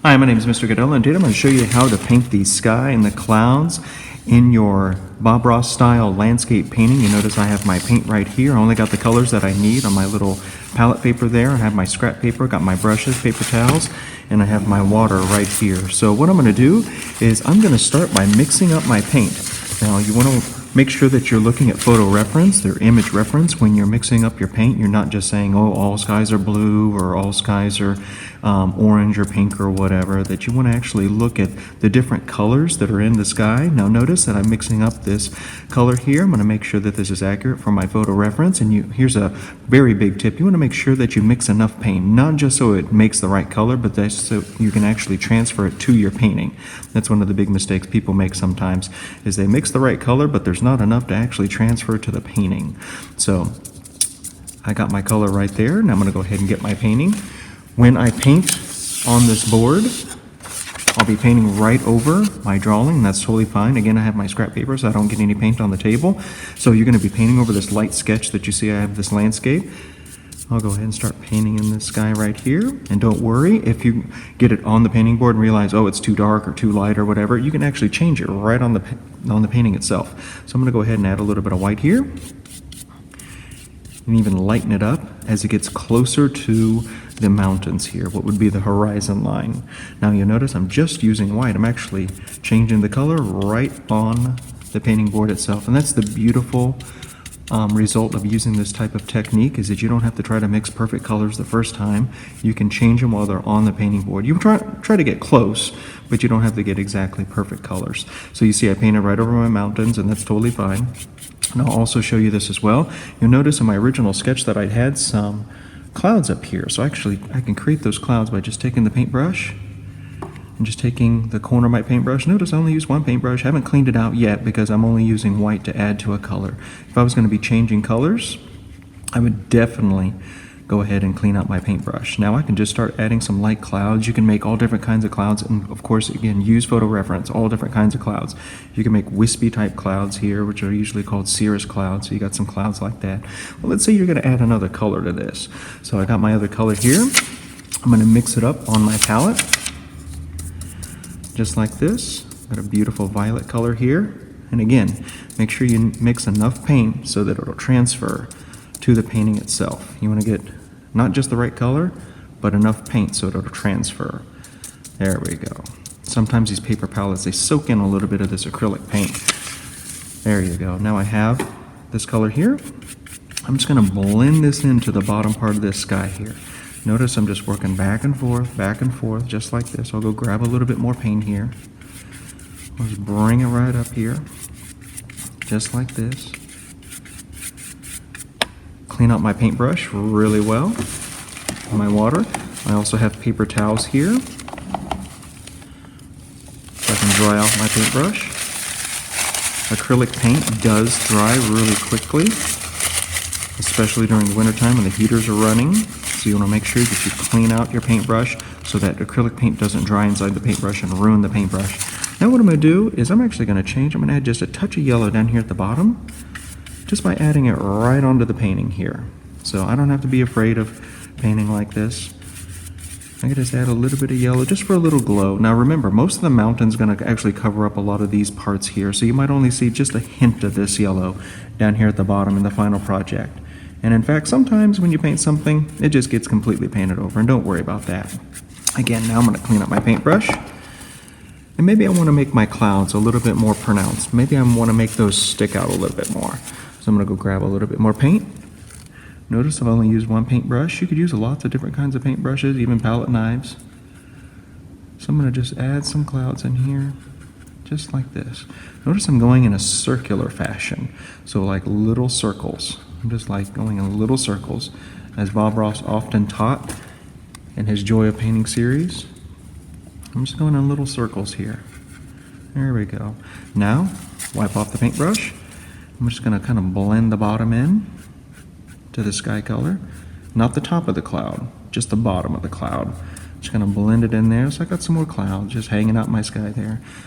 Hi, my name is Mr. Goodell, and today I'm going to show you how to paint the sky and the clouds in your Bob Ross style landscape painting. You notice I have my paint right here. I only got the colors that I need on my little palette paper there. I have my scrap paper, got my brushes, paper towels, and I have my water right here. So what I'm going to do is I'm going to start by mixing up my paint. Now you want to make sure that you're looking at photo reference, or image reference, when you're mixing up your paint. You're not just saying, oh, all skies are blue or all skies are orange or pink or whatever, that you want to actually look at the different colors that are in the sky. Now notice that I'm mixing up this color here. I'm going to make sure that this is accurate for my photo reference. And here's a very big tip. You want to make sure that you mix enough paint, not just so it makes the right color, but that's so you can actually transfer it to your painting. That's one of the big mistakes people make sometimes, is they mix the right color, but there's not enough to actually transfer to the painting. So I got my color right there. Now I'm going to go ahead and get my painting. When I paint on this board, I'll be painting right over my drawing. That's totally fine. Again, I have my scrap paper so I don't get any paint on the table. So you're going to be painting over this light sketch that you see. I have this landscape. I'll go ahead and start painting in this sky right here. And don't worry, if you get it on the painting board and realize, oh, it's too dark or too light or whatever, you can actually change it right on the painting itself. So I'm going to go ahead and add a little bit of white here, and even lighten it up as it gets closer to the mountains here, what would be the horizon line. Now you'll notice I'm just using white. I'm actually changing the color right on the painting board itself. And that's the beautiful result of using this type of technique, is that you don't have to try to mix perfect colors the first time. You can change them while they're on the painting board. You try to get close, but you don't have to get exactly perfect colors. So you see I painted right over my mountains, and that's totally fine. And I'll also show you this as well. You'll notice in my original sketch that I had some clouds up here. So actually I can create those clouds by just taking the paintbrush and just taking the corner of my paintbrush. Notice I only use one paintbrush. I haven't cleaned it out yet because I'm only using white to add to a color. If I was going to be changing colors, I would definitely go ahead and clean out my paintbrush. Now I can just start adding some light clouds. You can make all different kinds of clouds, and of course, again, use photo reference, all different kinds of clouds. You can make wispy type clouds here, which are usually called cirrus clouds. So you got some clouds like that. Well, let's say you're going to add another color to this. So I got my other color here. I'm going to mix it up on my palette, just like this. Got a beautiful violet color here. And again, make sure you mix enough paint so that it'll transfer to the painting itself. You want to get not just the right color, but enough paint so it'll transfer. There we go. Sometimes these paper palettes, they soak in a little bit of this acrylic paint. There you go. Now I have this color here. I'm just going to blend this into the bottom part of this sky here. Notice I'm just working back and forth, just like this. I'll go grab a little bit more paint here. I'll just bring it right up here, just like this. Clean out my paintbrush really well, my water. I also have paper towels here, so I can dry off my paintbrush. Acrylic paint does dry really quickly, especially during the wintertime when the heaters are running. So you want to make sure that you clean out your paintbrush so that acrylic paint doesn't dry inside the paintbrush and ruin the paintbrush. Now what I'm going to do is I'm actually going to change. I'm going to add just a touch of yellow down here at the bottom, just by adding it right onto the painting here. So I don't have to be afraid of painting like this. I can just add a little bit of yellow just for a little glow. Now remember, most of the mountain's going to actually cover up a lot of these parts here, so you might only see just a hint of this yellow down here at the bottom in the final project. And in fact, sometimes when you paint something, it just gets completely painted over, and don't worry about that. Again, now I'm going to clean up my paintbrush. And maybe I want to make my clouds a little bit more pronounced. Maybe I want to make those stick out a little bit more. So I'm going to go grab a little bit more paint. Notice I've only used one paintbrush. You could use lots of different kinds of paintbrushes, even palette knives. So I'm going to just add some clouds in here, just like this. Notice I'm going in a circular fashion, so like little circles. I'm just like going in little circles, as Bob Ross often taught in his Joy of Painting series. I'm just going in little circles here. There we go. Now, wipe off the paintbrush. I'm just going to kind of blend the bottom in to the sky color. Not the top of the cloud, just the bottom of the cloud. Just going to blend it in there. So I got some more clouds just hanging out in my sky there.